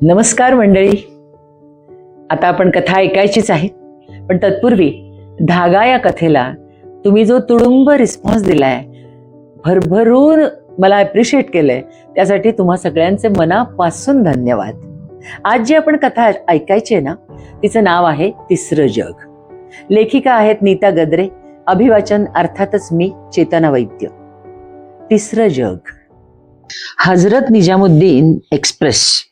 नमस्कार मंडळी. आता आपण कथा ऐकायचीच आहे, पण तत्पूर्वी धागा या कथेला तुम्ही जो तुडुंब रिस्पॉन्स दिलाय, भरभरून मला अप्रिशिएट केलंय, त्यासाठी तुम्हा सगळ्यांचे मनापासून धन्यवाद. आज जी आपण कथा ऐकायची आहे ना, तिचं नाव आहे तिसरं जग. लेखिका आहेत नीता गद्रे, अभिवाचन अर्थातच मी चेतना वैद्य. तिसरं जग. हजरत निजामुद्दीन एक्सप्रेस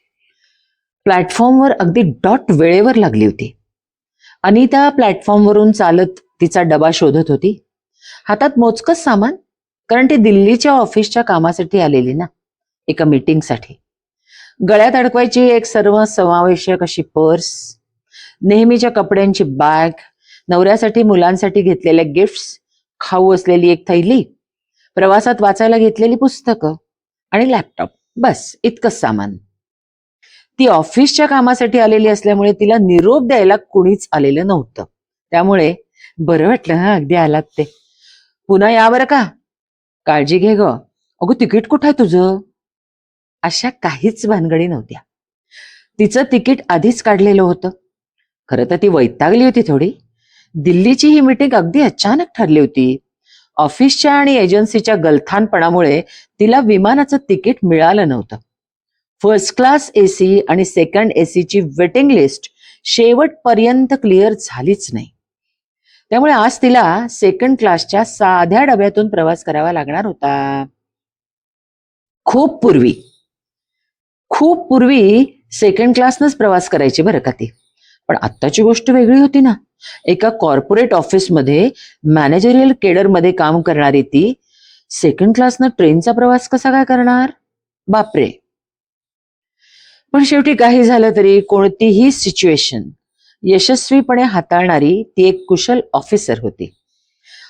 प्लॅटफॉर्मवर अगदी डॉट वेळेवर लागली होती. अनिता प्लॅटफॉर्मवरून चालत तिचा डबा शोधत होती, हातात मोजकच सामान, कारण ती दिल्लीच्या ऑफिसच्या कामासाठी आलेली ना, एका मीटिंगसाठी. गळ्यात अडकवायची एक सर्व समावेशक अशी पर्स, नेहमीच्या कपड्यांची बॅग, नवऱ्यासाठी मुलांसाठी घेतलेल्या गिफ्ट्स, खाऊ असलेली एक थैली, प्रवासात वाचायला घेतलेली पुस्तकं आणि लॅपटॉप, बस इतकंच सामान. ती ऑफिसच्या कामासाठी आलेली असल्यामुळे तिला निरोप द्यायला कुणीच आलेलं नव्हतं. त्यामुळे बरं वाटलं, हा अगदी आलात ते. पुन्हा या बरं का, काळजी घे ग, अगं तिकीट कुठं आहे तुझं? अशा काहीच भानगडी नव्हत्या. तिचं तिकीट आधीच काढलेलं होतं. खरं तर ती वैतागली होती थोडी. दिल्लीची ही मीटिंग अगदी अचानक ठरली होती. ऑफिसच्या आणि एजन्सीच्या गलथानपणामुळे तिला विमानाचं तिकीट मिळालं नव्हतं. फर्स्ट क्लास एसी आणि सेकंड एसीची वेटिंग लिस्ट शेवटपर्यंत क्लिअर झालीच नाही. त्यामुळे आज तिला सेकंड क्लासच्या साध्या डब्यातून प्रवास करावा लागणार होता. खूप पूर्वी सेकंड क्लासनंच प्रवास करायची बरं का ती. पण आत्ताची गोष्ट वेगळी होती ना. एका कॉर्पोरेट ऑफिसमध्ये मॅनेजरियल केडरमध्ये काम करणारी ती सेकंड क्लासनं ट्रेनचा प्रवास कसा काय करणार? बापरे. पण शेवटी काही झालं तरी कोणतीही सिच्युएशन यशस्वीपणे हाताळणारी ती एक कुशल ऑफिसर होती.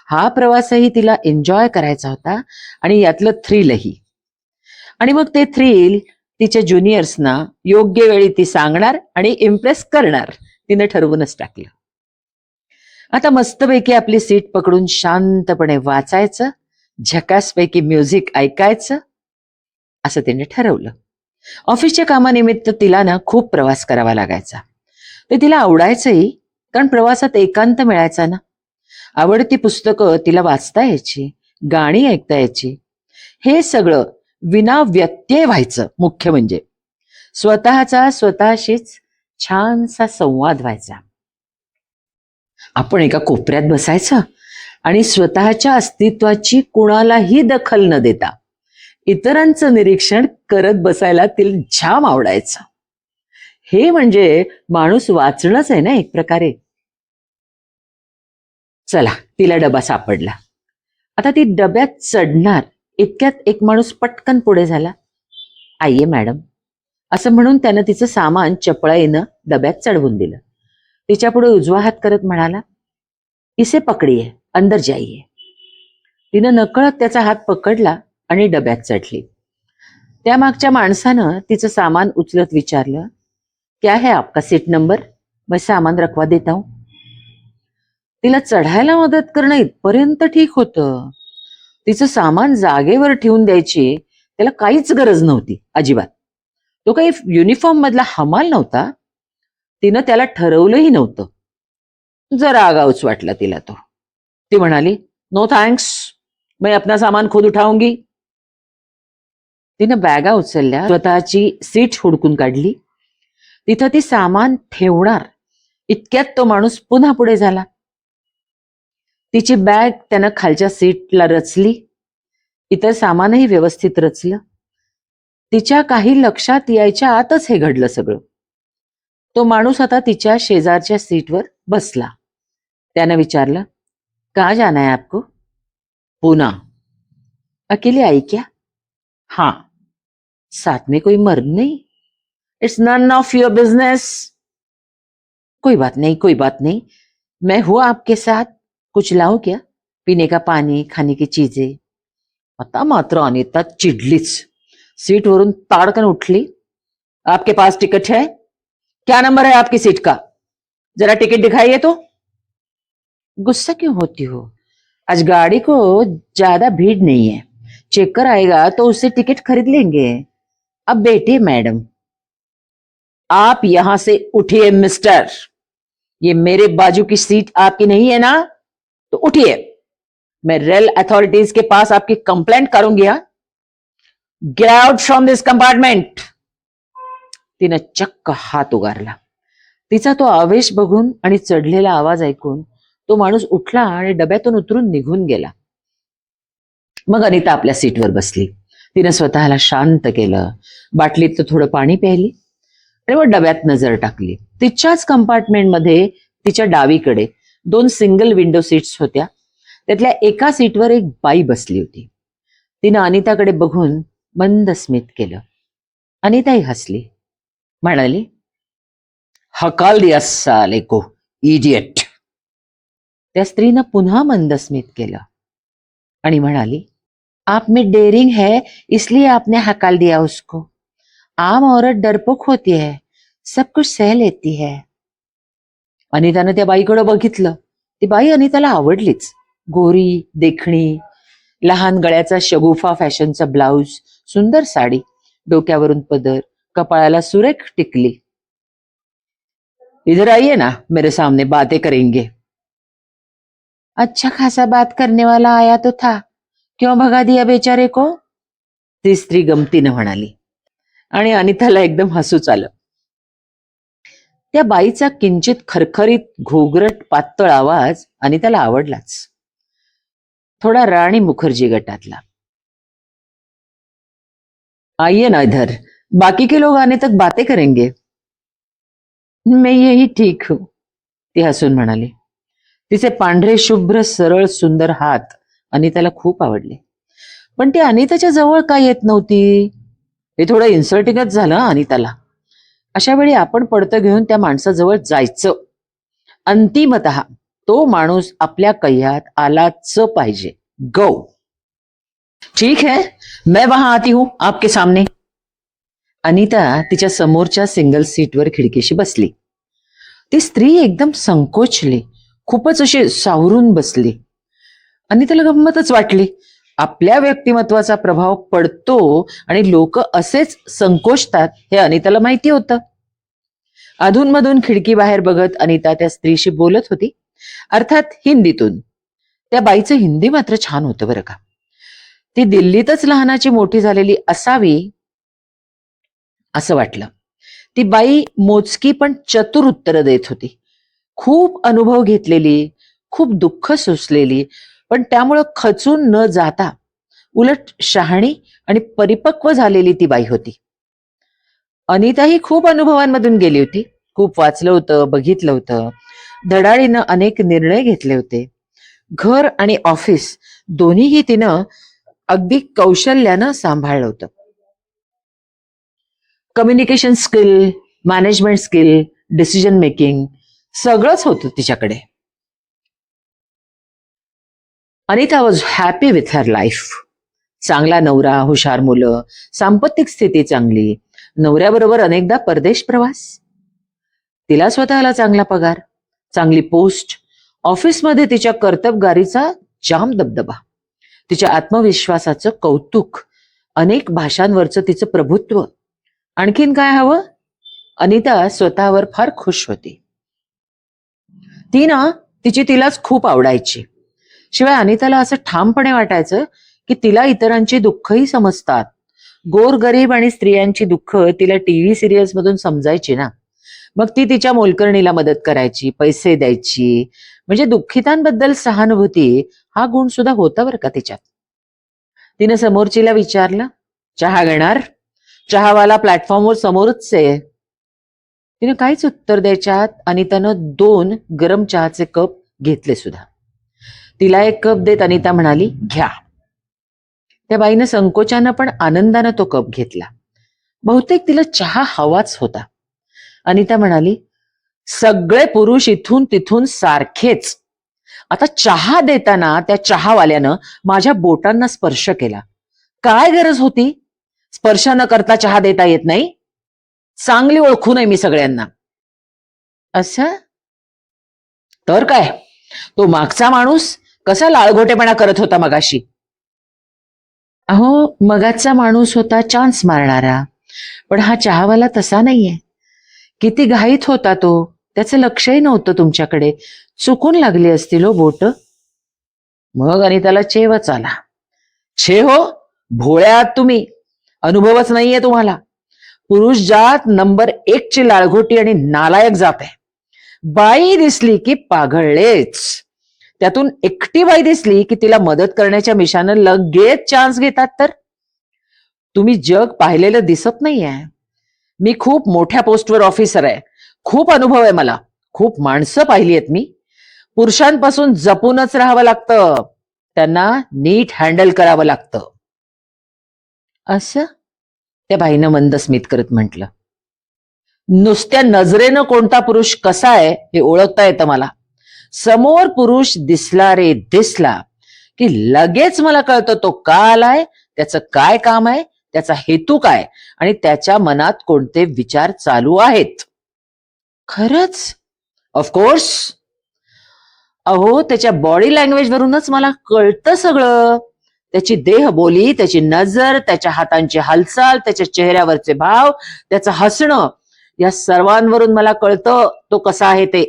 हा प्रवासही तिला एन्जॉय करायचा होता आणि यातलं थ्रिलही. आणि मग ते थ्रिल तिच्या ज्युनियर्सना योग्य वेळी ती सांगणार आणि इम्प्रेस करणार, तिने ठरवूनच टाकलं. आता मस्तपैकी आपली सीट पकडून शांतपणे वाचायचं, झकासपैकी म्युझिक ऐकायचं, असं तिने ठरवलं. ऑफिसच्या कामानिमित्त तिला ना खूप प्रवास करावा लागायचा. ते तिला आवडायचंही, कारण प्रवासात एकांत मिळायचा ना. आवडती पुस्तकं तिला वाचता यायची, गाणी ऐकता यायची. हे सगळं विना व्यत्यय व्हायचं. मुख्य म्हणजे स्वतःचा स्वतःशीच छानसा संवाद व्हायचा. आपण एका कोपऱ्यात बसायचं आणि स्वतःच्या अस्तित्वाची कुणालाही दखल न देता इतरांचं निरीक्षण करत बसायला तिला जाम आवडायचं. हे म्हणजे माणूस वाचणंच आहे ना एक प्रकारे. चला, तिला डबा सापडला. आता ती डब्यात चढणार इतक्यात एक माणूस पटकन पुढे झाला. आइये मॅडम, असं म्हणून त्यानं तिचं सामान चपळाईनं डब्यात चढवून दिलं. तिच्या पुढे उजवा हात करत म्हणाला, इसे पकडिये, अंदर जाइये. तिनं नकळत त्याचा हात पकडला आणि डब्यात चढली. त्या मागच्या माणसानं तिचं सामान उचलत विचारलं, क्या है आपका सीट नंबर? मैं सामान रखवा देता हूं. तिला चढायला मदत करणं इथपर्यंत ठीक होतं. तिचं सामान जागेवर ठेवून द्यायची त्याला काहीच गरज नव्हती अजिबात. तो काही युनिफॉर्म मधला हमाल नव्हता. तिनं त्याला ठरवलंही नव्हतं. जरा आगाऊच वाटला तिला तो. ती म्हणाली, नो थँक्स, मैं अपना सामान खुद उठाऊंगी. तिनं बॅगा उचलल्या, स्वतःची सीट हुडकून काढली. तिथं ती सामान ठेवणार इतक्यात तो माणूस पुन्हा पुढे झाला. तिची बॅग त्यानं खालच्या सीटला रचली. इतर सामानही व्यवस्थित रचलं. तिच्या काही लक्षात यायच्या आतच हे घडलं सगळं. तो माणूस आता तिच्या शेजारच्या सीटवर बसला. त्यानं विचारलं, कहाँ जाना है आपको? पुणे. अकेले आई क्या? हाँ. साथ में कोई मर्द नहीं? It's none of your business. कोई बात नहीं, कोई बात नहीं, मैं हूं आपके साथ. कुछ लाऊं क्या? पीने का पानी, खाने की चीजें. आता मात्र अनिता चिडलीच. सीटवरून ताडकन उठली. आपके पास टिकट है? क्या नंबर है आपकी सीट का? जरा टिकट दिखाइए तो. गुस्सा क्यों होती हो? आज गाड़ी को ज्यादा भीड़ नहीं है. चेकर आएगा तो उससे टिकट खरीद लेंगे. अब बैठिए मैडम. आप यहां से उठिए मिस्टर, ये मेरे बाजू की सीट आपकी नहीं है ना, तो उठिए, मैं रेल अथॉरिटीज के पास आपकी कंप्लेंट करूंगी. हा, get out from this compartment. तिनं चक्क हात उगारला. तिचा तो आवेश बघून आणि चढलेला आवाज ऐकून तो माणूस उठला आणि डब्यातून उतरून निघून गेला. मग अनिता आपल्या सीटवर बसली. तिनं स्वतःला शांत केलं, बाटलीत थोडं पाणी प्यायली आणि मग डब्यात नजर टाकली. तिच्याच कंपार्टमेंटमध्ये तिच्या डावीकडे 2 सिंगल विंडो सीट्स होत्या. त्यातल्या एका सीटवर एक बाई बसली होती. तिनं अनिताकडे बघून मंद स्मित केलं. अनिताही हसली, म्हणाली, हकाल दिया साले को, इडियट. त्या स्त्रीनं पुन्हा मंद स्मित केलं आणि म्हणाली, आप में डेरिंग है इसलिए आपने हकाल दिया उसको. आम औरत डरपोक होती है, सब कुछ सह लेती है. अनितानं त्या बाईकडे बघितलं. ती बाई अनिताला आवडलीच. गोरी, देखणी, लहान गळ्याचा शगुफा फॅशनचा ब्लाउज, सुंदर साडी, डोक्यावरून पदर, कपाळाला सुरेख टिकली. इधर आइए ना, मेरे सामने बातें करेंगे. अच्छा खासा बात करने वाला आया तो था, क्यों भगा दिया बेचारे को. ती स्त्री गमतीनं म्हणाली आणि अनिताला एकदम हसूच आलं. त्या बाईचा किंचित खरखरीत घोगरट पातळ आवाज अनिताला आवडलाच, थोडा राणी मुखर्जी गटातला. आइए ना इधर, बाकी के लोग आने तक बातें करेंगे. मैं यही ठीक हूं, ती हसून म्हणाली. तिचे पांढरे शुभ्र सरळ सुंदर हात अनिताला खूप आवडले. पण ती अनिताच्या जवळ का येत नव्हती. हे थोडं इन्सल्टिंगच झालं अनिताला. अशा वेळी आपण पडतं घेऊन त्या माणसाजवळ जायचं. अंतिमतः तो माणूस आपल्या कह्यात आलाच पाहिजे. गो. ठीक है, मैं वहां आती हूं आपके सामने. अनिता तिच्या समोरच्या सिंगल सीटवर खिडकीशी बसली. ती स्त्री एकदम संकोचली, खूपच अशी सावरून बसली. अनिताला गंमतच वाटली. आपल्या व्यक्तिमत्वाचा प्रभाव पडतो आणि लोक असेच संकोचतात हे अनिताला माहिती होतं. अधूनमधून खिडकी बाहेर बघत अनिता त्या स्त्रीशी बोलत होती, अर्थात हिंदीतून. त्या बाईचं हिंदी मात्र छान होतं बरं का. ती दिल्लीतच लहानाची मोठी झालेली असावी असं वाटलं. ती बाई मोजकी पण चतुर उत्तरं देत होती. खूप अनुभव घेतलेली, खूप दुःख सोसलेली, पण त्यामुळं खचून न जाता उलट शहाणी आणि परिपक्व झालेली ती बाई होती. अनिताही खूप अनुभवांमधून गेली होती. खूप वाचलं होतं, बघितलं होतं. धडाडीनं अनेक निर्णय घेतले होते. घर आणि ऑफिस दोन्हीही तिनं अगदी कौशल्यानं सांभाळलं होतं. Communication skill, management skill, decision making सगळंच होतं तिच्याकडे. Anita was happy with her life. चांगला नवरा, हुशार मुलं, सांपत्तिक स्थिती चांगली, नवऱ्याबरोबर अनेकदा परदेश प्रवास, तिला स्वतःला चांगला पगार, चांगली पोस्ट, ऑफिसमध्ये तिच्या कर्तबगारीचा जाम दबदबा, तिच्या आत्मविश्वासाचं कौतुक, अनेक भाषांवरचं तिचं प्रभुत्व. आणखीन काय हवं. अनिता स्वतःवर फार खुश होती. ती ना तिलाच खूप आवडायची. शिवाय अनिताला असं ठामपणे वाटायचं की तिला इतरांची दुःखही समजतात. गोरगरीब आणि स्त्रियांची दुःख तिला टीव्ही सिरियल्स मधून समजायची ना. मग ती तिच्या मोलकरणीला मदत करायची, पैसे द्यायची. म्हणजे दुःखितांबद्दल सहानुभूती हा गुण सुद्धा होता बरं का तिच्यात. तिनं समोरचीला विचारलं, चहा घेणार. चहावाला प्लॅटफॉर्मवर समोरच आहे. तिनं काहीच उत्तर द्यायच्यात अनितानं 2 गरम चहाचे कप घेतले सुद्धा. तिला एक कप देत अनिता म्हणाली, घ्या. त्या बाईनं संकोचानं पण आनंदानं तो कप घेतला. बहुतेक तिला चहा हवाच होता. अनिता म्हणाली, सगळे पुरुष इथून तिथून सारखेच. आता चहा देताना त्या चहावाल्यानं माझ्या बोटांना स्पर्श केला. काय गरज होती. स्पर्श न करता चहा देता येत नाही. चांगली ओळखू नये मी सगळ्यांना. असं तर काय, तो मागचा माणूस कसा लाळघोटेपणा करत होता मगाशी. अहो, मगाचा माणूस होता चान्स मारणारा, पण हा चहावाला तसा नाहीये. किती घाईत होता तो, त्याचं लक्षही नव्हतं तुमच्याकडे. चुकून लागली असतील हो बोट. मग अनिताला चेवच आला. छे हो, भोळ्या आहात तुम्ही, अनुभवच नाहीये तुम्हाला. पुरुष जात नंबर 1 ची लाळघोटी आणि नालायक जात आहे. बाई दिसली की पाघळलेच. त्यातून एकटी बाई दिसली की तिला मदत करण्याच्या मिशानं लगेच चान्स घेतात. तर तुम्ही जग पाहिलेलं दिसत नाहीये. मी खूप मोठ्या पोस्टवर ऑफिसर आहे, खूप अनुभव आहे मला, खूप माणसं पाहिली आहेत मी. पुरुषांपासून जपूनच राहावं लागतं, त्यांना नीट हँडल करावं लागतं. असं त्या बाईनं मंद स्मित करत म्हटलं. नुसत्या नजरेनं कोणता पुरुष कसा आहे हे ओळखता येतं मला. समोर पुरुष दिसला रे दिसला की लगेच मला कळतं तो का आलाय, त्याचं काय काम आहे, त्याचा हेतू काय आणि त्याच्या मनात कोणते विचार चालू आहेत. खरंच? ऑफकोर्स. अहो, त्याच्या बॉडी लँग्वेज वरूनच मला कळतं सगळं. त्याची देहबोली, त्याची नजर, त्याच्या हातांची हालचाल, त्याच्या चेहऱ्यावरचे भाव, त्याचं हसणं, या सर्वांवरून मला कळतं तो कसा आहे ते.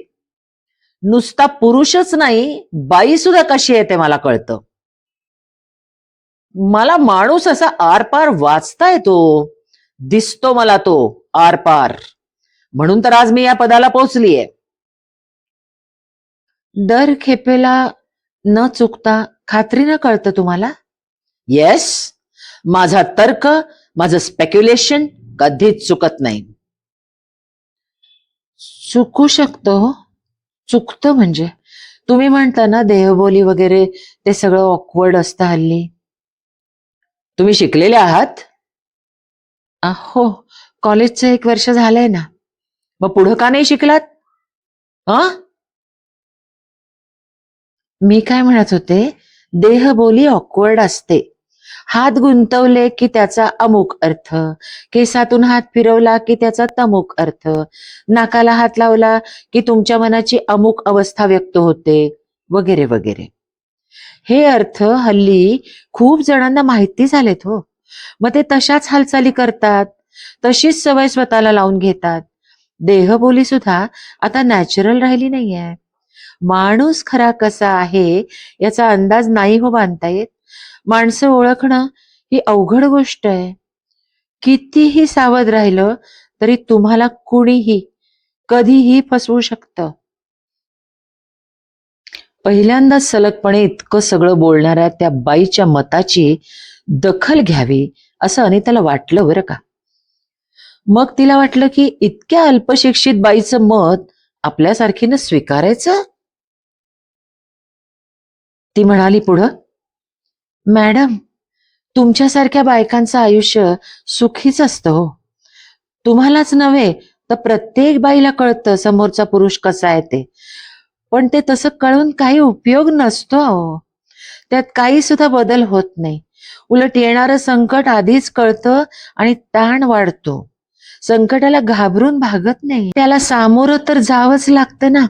नुसता पुरुषच नाही, बाई सुद्धा कशी आहे ते मला कळतं. मला माणूस असा आरपार वाचता येतो, दिसतो मला तो आरपार. म्हणून तर आज मी या पदाला पोहोचलीये. दर खेपेला न चुकता खात्रीनं कळतं तुम्हाला? येस, माझा तर्क, माझं स्पेक्युलेशन कधीच चुकत नाही. चुकू शकतो हो. चुकतं म्हणजे तुम्ही म्हणता ना देहबोली वगैरे, ते सगळं ऑकवर्ड असतं हल्ली. तुम्ही शिकलेले आहात? हो, कॉलेजचं 1 वर्ष झालंय ना. मग पुढं का नाही शिकलात? हा, मी काय म्हणत होते, देहबोली ऑकवर्ड असते. हात गुंतवले की त्याचा अमुक अर्थ, केसातून हात फिरवला की त्याचा तमुक अर्थ, नाकाला हात लावला की तुमच्या मनाची अमुक अवस्था व्यक्त होते, वगैरे वगैरे. हे अर्थ हल्ली खूप जणांना माहिती झालेत हो. मग ते तशाच हालचाली करतात, तशीच सवय स्वतःला लावून घेतात. देहबोली सुद्धा आता नॅचरल राहिली नाहीये. माणूस खरा कसा आहे याचा अंदाज नाही हो बांधता येत. माणसं ओळखणं ही अवघड गोष्ट आहे. कितीही सावध राहिलं तरी तुम्हाला कुणीही कधीही फसवू शकतं. पहिल्यांदाच सलगपणे इतकं सगळं बोलणाऱ्या त्या बाईच्या मताची दखल घ्यावी असं अनिताला वाटलं बरं का. मग तिला वाटलं की इतक्या अल्पशिक्षित बाईचं मत आपल्यासारखीनं स्वीकारायचं. ती म्हणाली पुढं, मॅडम, तुमच्यासारख्या बायकांचं आयुष्य सुखीच असतं हो. तुम्हालाच नव्हे तर प्रत्येक बाईला कळतं समोरचा पुरुष कसा आहे ते. पण ते तसं कळून काही उपयोग नसतो अहो. त्यात काही सुद्धा बदल होत नाही. उलट येणारं संकट आधीच कळतं आणि ताण वाढतो. संकटाला घाबरून भागत नाही, त्याला सामोरं तर जावंच लागतं ना.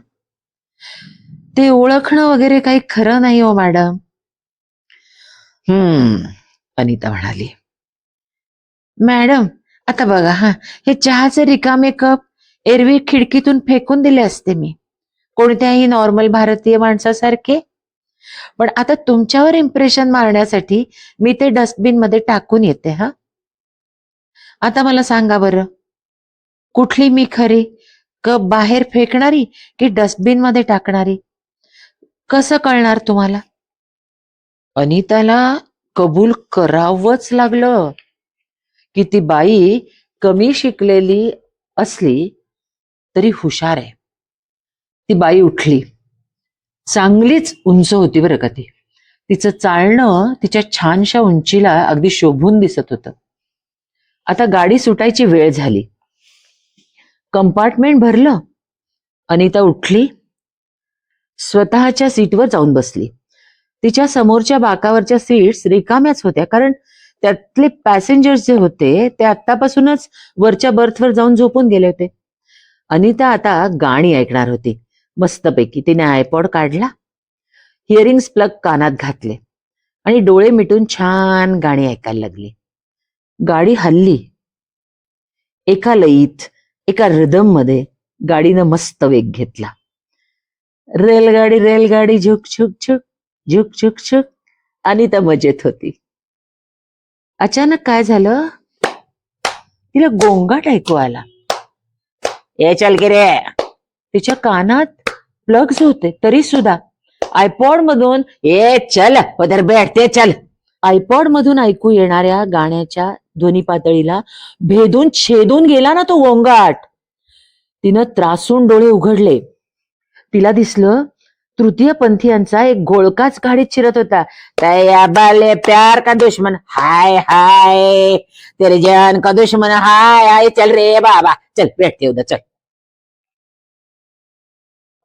ते ओळखणं वगैरे काही खरं नाही हो मॅडम. अनिता म्हणाली. मॅडम, आता बघा हा, हे चहाचे रिकामे कप एरवी खिडकीतून फेकून दिले असते मी, कोणत्याही नॉर्मल भारतीय माणसासारखे. पण आता तुमच्यावर इम्प्रेशन मारण्यासाठी मी ते डस्टबिन मध्ये टाकून येते. हा, आता मला सांगा बरं, कुठली मी खरी, कप बाहेर फेकणारी की डस्टबिन मध्ये टाकणारी? कसं कळणार तुम्हाला? अनिताला कबूल करावंच लागलं की ती बाई कमी शिकलेली असली तरी हुशार आहे. ती बाई उठली. चांगलीच उंच होती बरं का ती. तिचं चालणं तिच्या छानशा उंचीला अगदी शोभून दिसत होतं. आता गाडी सुटायची वेळ झाली. कंपार्टमेंट भरलं. अनिता उठली, स्वतःच्या सीटवर जाऊन बसली. तिच्या समोरच्या बाकावरच्या सीट्स रिकाम्याच होत्या, कारण त्यातले पॅसेंजर्स जे होते ते आतापासूनच वरच्या बर्थवर जाऊन झोपून गेले होते. अनिता आता गाणी ऐकणार होती मस्तपैकी. तिने आयपॉड काढला, हिअरिंग्स प्लग कानात घातले आणि डोळे मिटून छान गाणी ऐकायला लागली. गाडी हल्ली. एका लयीत एका रिदम मध्ये गाडीनं मस्त वेग घेतला. रेलगाडी रेलगाडी झुक झुक झुक झुक झुक झुक. अनिता मजेत होती. अचानक काय झालं, तिला गोंगाट ऐकू आला. ए चल की रे. तिच्या कानात प्लग्स होते तरी सुद्धा आयपॉड मधून ए चल उधर बैठते चल, आयपॉड मधून ऐकू येणाऱ्या गाण्याच्या ध्वनी पातळीला भेदून छेदून गेला ना तो गोंगाट. तिनं त्रासून डोळे उघडले. तिला दिसलं तृतीय पंथीयांचा एक घोळकाच गाडीत शिरत होता. तया बाले प्यार का दुश्मन हाय हाय, तेरे जान का दुश्मन हाय हाय, चल रे बाबा चल बैठते उधर चल.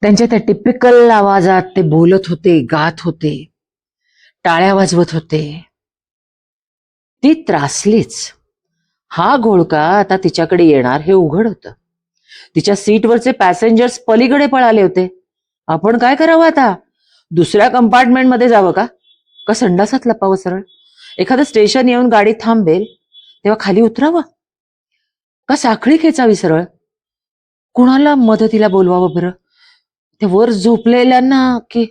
त्यांच्या त्या टिपिकल आवाजात ते बोलत होते, गात होते, टाळ्या वाजवत होते. ती त्रासलीच. हा घोळका आता तिच्याकडे येणार हे उघड होतं. तिच्या सीटवरचे पॅसेंजर्स पलीकडे पळाले होते. आपण काय करावं आता? दुसऱ्या कंपार्टमेंट मध्ये जावं का संडासात लपावं सरळ? एखादं स्टेशन येऊन गाडी थांबेल तेव्हा खाली उतरावं का साखळी खेचावी सरळ? कुणाला मदतीला बोलवावं बरं? ते वर झोपलेल्यांना की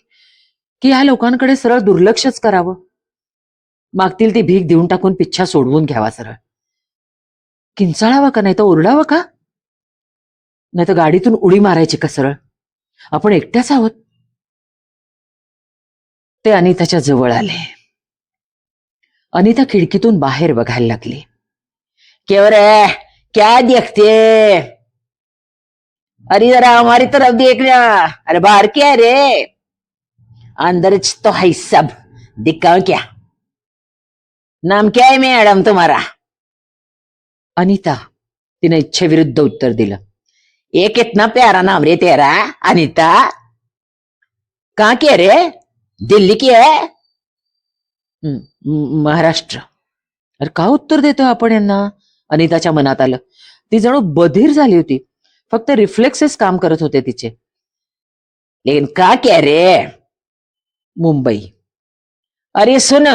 की ह्या लोकांकडे सरळ दुर्लक्षच करावं? मागतील ती भीक देऊन टाकून पिच्छा सोडवून घ्यावा सरळ? किंचाळावा का, नाही तर ओरडावं का, नाही तर गाडीतून उडी मारायची का सरळ? आपण एकट्याच आहोत. ते अनिताच्या जवळ आले. अनिता खिडकीतून बाहेर बघायला लागली. क्यों रे क्या देखते, अरे जरा हमारी तरफ देख लिया, अरे बाहर क्या है रे, अंदर तो है सब, दिखाओ क्या, नाम क्या है मैडम तुम्हारा? अनिता, तिने इच्छेविरुद्ध उत्तर दिलं. ये कितना प्यारा नाम रे तेरा, अनिता. कहाँ की है रे, दिल्ली की है? महाराष्ट्र. अरे का उत्तर देतो आपण यांना? अनिताच्या मनात आलं. ती जणू बधीर झाली होती. फक्त रिफ्लेक्सेस काम करत होते तिचे. लेकिन का क्या रे? मुंबई. अरे सुन,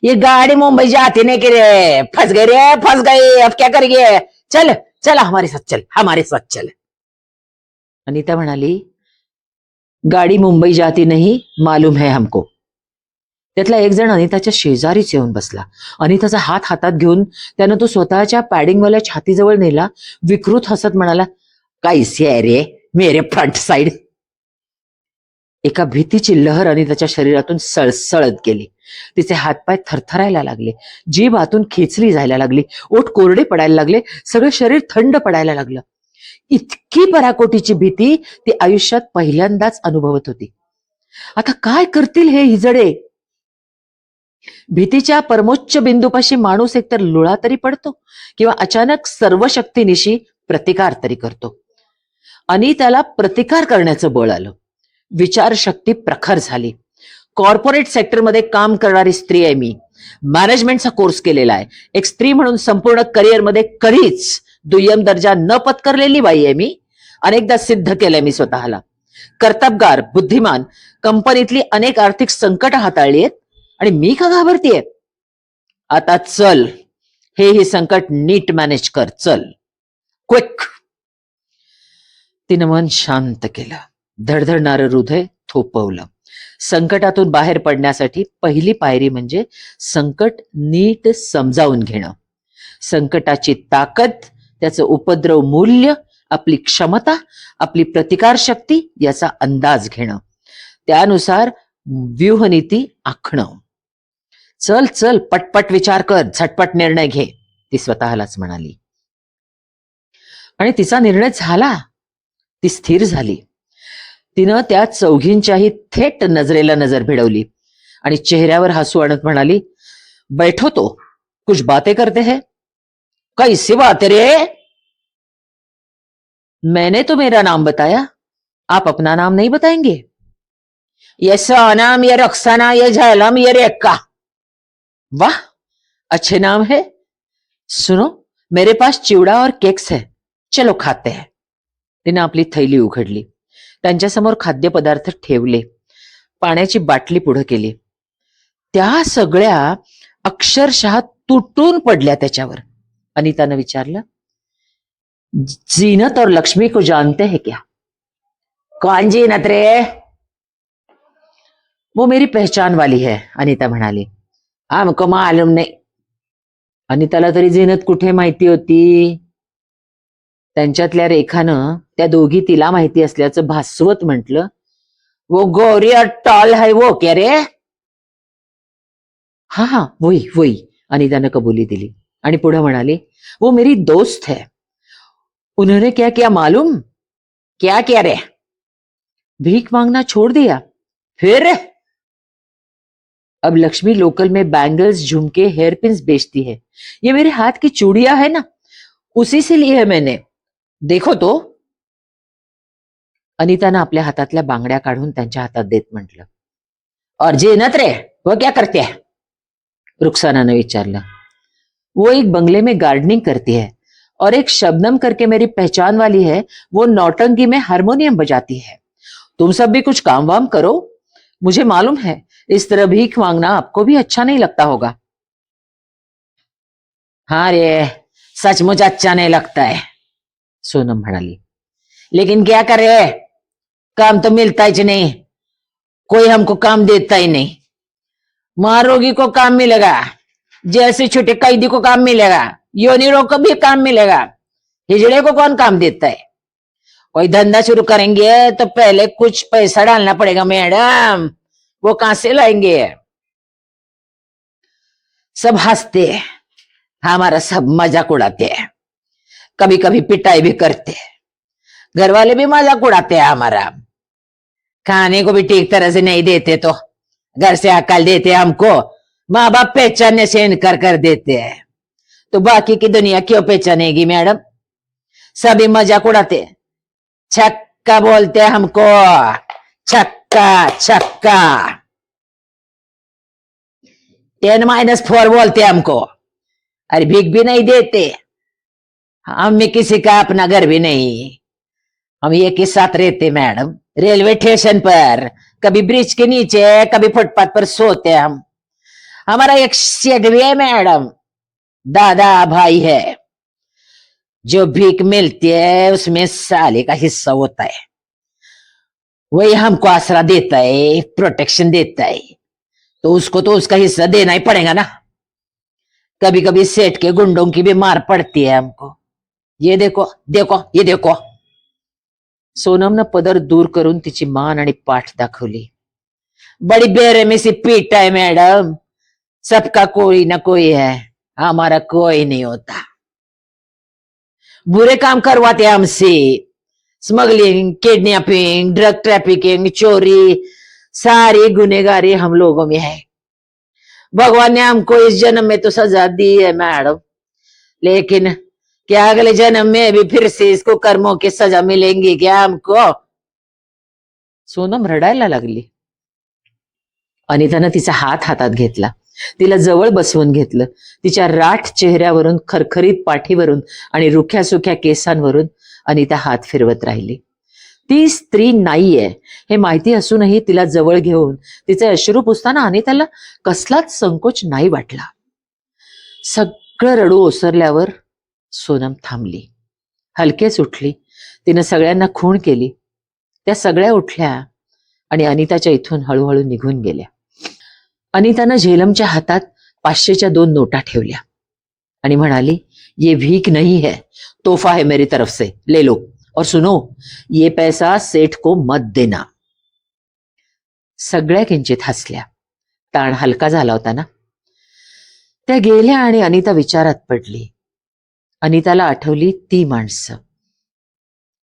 ये गाड़ी मुंबई जाती नहीं कि रे, फंस गए रे फंस गए, अब क्या करेंगे, चल चल हमारे साथ चल, हमारे साथ चल. अनिता म्हणाली, गाडी मुंबई जाती नहीं मालूम है हमको. त्यातला एक जण अनिताच्या शेजारीच येऊन बसला. अनिताचा हात हातात घेऊन त्यानं तो स्वतःच्या पॅडिंगवाल्या छातीजवळ नेला. विकृत हसत म्हणाला, कैसी आहे रे मेरे फ्रंट साइड. एका भीतीची लहर अनिताच्या शरीरातून सळसळत गेली. तिचे हातपाय थरथरायला लागले, जीभ आतून खेचली जायला लागली, ओठ कोरडे पडायला लागले, सगळं शरीर थंड पडायला लागलं. इतकी पराकोटीची भीती ती आयुष्यात पहिल्यांदाच अनुभवत होती. आता काय करतील हे हिजडे? भीतीच्या परमोच्च बिंदूपाशी माणूस एकतर लुळा तरी पडतो किंवा अचानक सर्व शक्तीनिशी प्रतिकार तरी करतो. अनिताला प्रतिकार करण्याचं बळ आलं. विचारशक्ती प्रखर झाली. कॉर्पोरेट सेक्टरमध्ये काम करणारी स्त्री आहे मी. मॅनेजमेंटचा कोर्स केलेला आहे. एक स्त्री म्हणून संपूर्ण करिअरमध्ये कधीच दुय्यम दर्जा न पत्करलेली बाई आहे मी. अनेकदा सिद्ध केलंय मी स्वतःला. कर्तबगार, बुद्धिमान, कंपनीतली अनेक आर्थिक संकट हाताळली आहेत आणि मी का घाबरतीये? आता चल, हे संकट नीट मॅनेज कर, चल क्विक. तिनं मन शांत केलं. धडधडणारं हृदय थोपवलं. संकटातून बाहेर पडण्यासाठी पहिली पायरी म्हणजे संकट नीट समजावून घेणं. संकटाची ताकद, त्याचं उपद्रव मूल्य, आपली क्षमता, आपली प्रतिकार शक्ती याचा अंदाज घेणं. त्यानुसार व्यूहनीती आखणं. चल चल पटपट विचार कर, झटपट निर्णय घे, ती स्वतःलाच म्हणाली. आणि तिचा निर्णय झाला. ती स्थिर झाली. तिनं त्या चौघींच्याही थेट नजरेला नजर भिडवली आणि चेहऱ्यावर हसू आणत म्हणाली, बैठो तो, कुछ बातें करते हैं. कैसी बात रे? मैंने तो मेरा नाम बताया, आप अपना नाम नहीं बताएंगे? ये सोनम, ये रक्साना, ये झलम, ये रेखा. वाह, अच्छे नाम है. सुनो, मेरे पास चिवड़ा और केक्स है, चलो खाते हैं. तिने आपली थैली उघडली. त्यांच्यासमोर खाद्यपदार्थ ठेवले. पाण्याची बाटली पुढे केली. त्या सगळ्या अक्षरशः तुटून पडल्या त्याच्यावर. अनितानं विचारलं, जीनत और लक्ष्मी को जानते हैं क्या? कौन जीनत रे? वो मेरी पहचान वाली है, अनिता म्हणाली. हमको मालूम नाही. अनिताला तरी जीनत कुठे माहिती होती? त्यांच्यातल्या रेखानं त्या दोघी तिला माहिती असल्याचं भासवत म्हटलं. वो गौरी और टॉल है वो क्या रे? हाँ हाँ वही वही, अनिता ने कबूली दिली आणि पुढे म्हणाली, वो मेरी दोस्त है. उन्होंने क्या किया मालूम? क्या किया रे? भीख मांगना छोड़ दिया. फिर अब लक्ष्मी लोकल में बैंगल्स, झुमके, हेयर पिन्स बेचती है. ये मेरे हाथ की चूड़ियां है ना, उसी से ली है मैंने. देखो तो. अनितानं आपल्या हातातल्या बांगड्या काढून त्यांच्या हातात देत म्हटलं. और जीनत रे, वो क्या करते है? रुखसाना ने विचारलं. वो एक बंगले में गार्डनिंग करती है और एक शबनम करके मेरी पहचान वाली है, वो नौटंकी में हारमोनियम बजाती है. तुम सब भी कुछ काम वाम करो. मुझे मालूम है इस तरह भीख मांगना आपको भी अच्छा नहीं लगता होगा. हाँ रे, सचमुच अच्छा नहीं लगता है, सोनम म्हणाली. लेकिन क्या करे, काम तो मिलता ही नहीं, कोई हमको काम देता ही नहीं. महारोगी को काम मिलेगा, जेल से छूटे कैदी को काम मिलेगा, योनि रोग को भी काम मिलेगा. हिजड़े को कौन काम देता है? कोई धंधा शुरू करेंगे तो पहले कुछ पैसा डालना पड़ेगा मैडम, वो कहां से लाएंगे? सब हंसते हैं, हमारा सब मजाक उड़ाते हैं, कभी कभी पिटाई भी करते हैं. घर वाले भी मजाक उड़ाते हैं हमारा. खाने को भी ठीक तरह से नहीं देते तो घर से अकल देते हमको. माँ बाप पहचानने से इनकार कर देते हैं, तो बाकी की दुनिया क्यों पहचानेगी मैडम? सभी मजाक उड़ाते. छक्का बोलते हैं हमको, छक्का छक्का. 10-4 बोलते हैं हमको. अरे भीख भी नहीं देते. हम में किसी का अपना घर भी नहीं. हम एक ही साथ रहते मैडम, रेलवे स्टेशन पर, कभी ब्रिज के नीचे, कभी फुटपाथ पर सोते हम. हमारा एक शेड भी है मैडम, दादा भाई है. जो भीख मिलती है उसमें साले का हिस्सा होता है, वही हमको आसरा देता है, प्रोटेक्शन देता है, तो उसको तो उसका हिस्सा देना ही पड़ेगा ना. कभी कभी सेठ के गुंडों की भी मार पड़ती है हमको. ये देखो देखो ये देखो. सोनमनं पदर दूर करून तिची मान आणि पाठ दाखवली. बड़ी बेरहमी सी पीठ है मैडम, सबका कोई ना कोई है, हमारा कोई नहीं होता. बुरे काम करवाते हमसे, स्मगलिंग, किडनैपिंग, ड्रग ट्रैफिकिंग, चोरी, सारी गुनेगारी हम लोगों में है. भगवान ने हमको इस जन्म में तो सजा दी है मैडम, लेकिन क्या अगले जन्म में भी फिर से इसको कर्मों की सजा मिलेंगी क्या हमको? सोनम रडायला लागली. अनितानं तिचा हात हातात घेतला, तिला जवळ बसवून घेतलं. तिच्या राठ चेहऱ्यावरून, खरखरीत पाठीवरून आणि रुख्या सुख्या केसांवरून अनिता हात फिरवत राहिली. ती स्त्री नाहीये हे माहिती असूनही तिला जवळ घेऊन तिचे अश्रू पुसताना अनिताला कसलाच संकोच नाही वाटला. सगळं रडू ओसरल्यावर सोनम थांबली, हलकेच उठली. तिनं सगळ्यांना खूण केली. त्या सगळ्या उठल्या आणि अनिताच्या इथून हळूहळू निघून गेल्या. अनितानं झेलमच्या हातात 500च्या 2 नोटा ठेवल्या आणि म्हणाली, ये भीख नहीं है, तोहफा है मेरी तरफ से, ले लो. और सुनो, ये पैसा सेठ को मत देना. सगळ्या किंचित हसल्या. ताण हलका झाला होता ना. त्या गेल्या आणि अनिता विचारात पडली. अनिताला आठवली ती माणसं.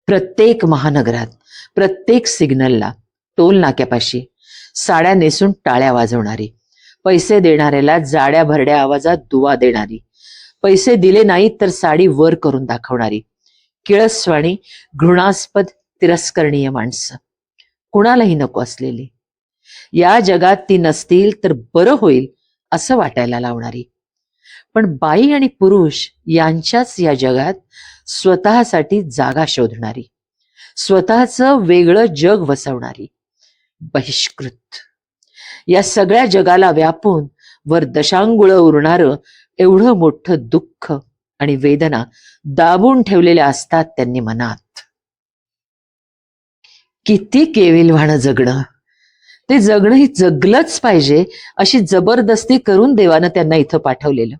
प्रत्येक महानगरात, प्रत्येक सिग्नलला, टोल नाक्यापाशी साड्या नेसून टाळ्या वाजवणारी, पैसे देणाऱ्याला जाड्या भरड्या आवाजात दुवा देणारी, पैसे दिले नाहीत तर साडी वर करून दाखवणारी, किळसवाणी, घृणास्पद, तिरस्करणीय माणसं, कुणालाही नको असलेली. या जगात ती नसतील तर बरं होईल असं वाटायला लावणारी. पण बाई आणि पुरुष यांच्याच या जगात स्वतःसाठी जागा शोधणारी, स्वतःचं वेगळं जग वसवणारी, बहिष्कृत. या सगळ्या जगाला व्यापून वर दशांगुळ उरणारं एवढं मोठं दुःख आणि वेदना दाबून ठेवलेल्या असतात त्यांनी मनात. किती केविलवाणं जगणं, ते जगणं ही जगलंच पाहिजे अशी जबरदस्ती करून देवानं त्यांना इथं पाठवलेलं.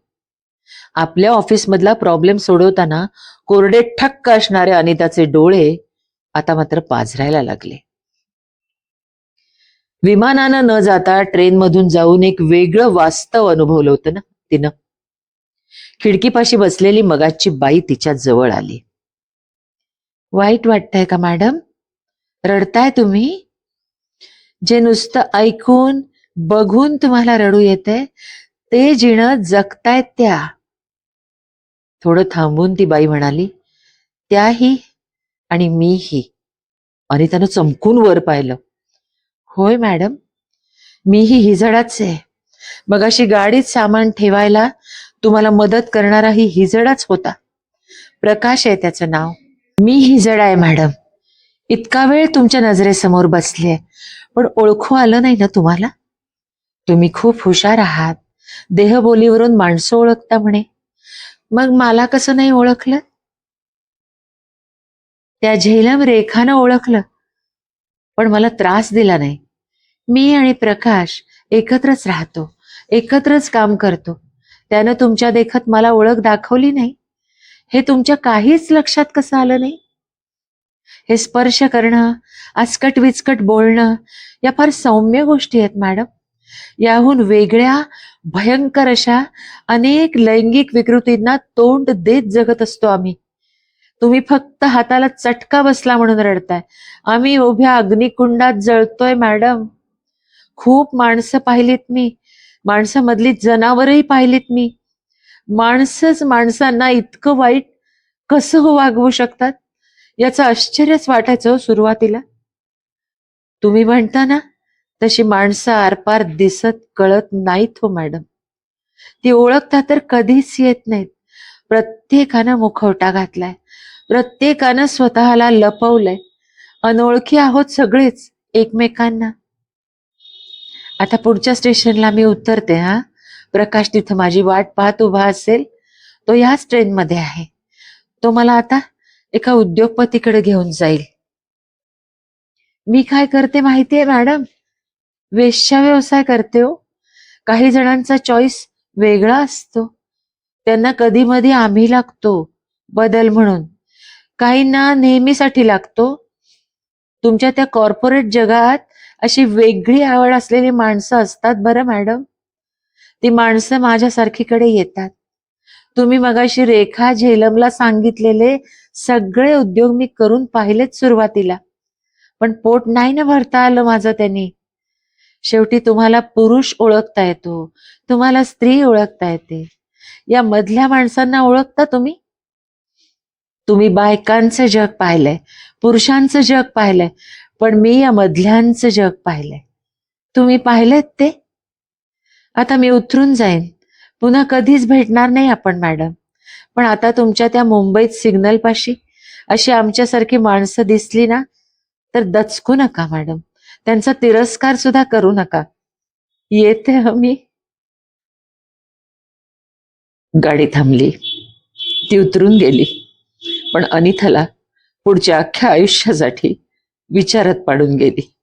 आपल्या ऑफिसमधला प्रॉब्लेम सोडवताना कोरडे ठक्क असणारे अनिताचे डोळे आता मात्र पाझरायला लागले. विमानानं न जाता ट्रेनमधून जाऊन एक वेगळं वास्तव अनुभवलं होतं ना तिनं. खिडकीपाशी बसलेली मगाची बाई तिच्या जवळ आली. वाईट वाटतंय का मॅडम? रडताय तुम्ही? जे नुसतं ऐकून बघून तुम्हाला रडू येतंय ते जिणं जगतायत त्या. थोडं थांबून ती बाई म्हणाली, त्याही आणि मीही. अनितानं चमकून वर पाहिलं. होय मॅडम, मीही हिजडाच आहे. मगाशी गाडीत सामान ठेवायला तुम्हाला मदत करणारा ही हिजडाच होता. प्रकाश आहे त्याचं नाव. मी हिजड आहे मॅडम. इतका वेळ तुमच्या नजरेसमोर बसले पण ओळखू आलं नाही ना तुम्हाला? तुम्ही खूप हुशार आहात. देहबोलीवरून माणसं ओळखता म्हणे. मग मला कसं नाही ओळखलं? त्या झेलम रेखानं ओळखलं पण मला त्रास दिला नाही. मी आणि प्रकाश एकत्रच राहतो, एकत्रच काम करतो. त्यानं तुमच्या देखत मला ओळख दाखवली नाही. हे तुमच्या काहीच लक्षात कसं आलं नाही? हे स्पर्श करणं, आचकट विचकट बोलणं या फार सौम्य गोष्टी आहेत मॅडम. याहून वेगळ्या भयंकर अशा अनेक लैंगिक विकृतींना तोंड देत जगत असतो आम्ही. तुम्ही फक्त हाताला चटका बसला म्हणून रडताय. आम्ही उभ्या अग्निकुंडात जळतोय मॅडम. खूप माणसं पाहिलीत मी, माणसामधली जनावरही पाहिलीत मी. माणसंच माणसांना इतकं वाईट कसं हो वागवू शकतात याचं आश्चर्यच वाटायचं हो सुरुवातीला. तुम्ही म्हणता ना तशी माणसं आरपार दिसत कळत नाहीत हो मॅडम. ती ओळखता तर कधीच येत नाहीत. प्रत्येकानं मुखवटा घातलाय, प्रत्येकानं स्वतःला लपवलंय. अनोळखी आहोत सगळेच एकमेकांना. आता पुढच्या स्टेशनला मी उतरते हा. प्रकाश तिथं माझी वाट पाहत उभा असेल. तो ह्याच ट्रेनमध्ये आहे. तो मला आता एका उद्योगपतीकडे घेऊन जाईल. मी काय करते माहितीये मॅडम? वेश्या व्यवसाय करते हो. काही जणांचा चॉईस वेगळा असतो. त्यांना कधी मधी आम्ही लागतो बदल म्हणून, काहींना नेहमीसाठी लागतो. तुमच्या त्या कॉर्पोरेट जगात अशी वेगळी आवड असलेली माणसं असतात बरं मॅडम. ती माणसं माझ्यासारखीकडे येतात. तुम्ही मगाशी रेखा झेलमला सांगितलेले सगळे उद्योग मी करून पाहिलेत सुरुवातीला, पण पोट नाही ना भरता आलं माझं त्यांनी. शेवटी तुम्हाला पुरुष ओळखता येतो, तुम्हाला स्त्री ओळखता येते. या मधल्या माणसांना ओळखता तुम्ही? तुम्ही बायकांचं जग पाहिलंय, पुरुषांचं जग पाहिलंय, पण मी या मधल्यांचं जग पाहिलंय. तुम्ही पाहिलेत ते? आता मी उतरून जाईन. पुन्हा कधीच भेटणार नाही आपण मॅडम. पण आता तुमच्या त्या मुंबईत सिग्नल पाशी अशी आमच्यासारखी माणसं दिसली ना तर दचकू नका मॅडम. त्यांचा तिरस्कार सुद्धा करू नका. येते हं मी. गाडी थांबली. ती उतरून गेली. पण अनिताला पुढच्या अख्ख्या आयुष्यासाठी विचारात पाडून गेली.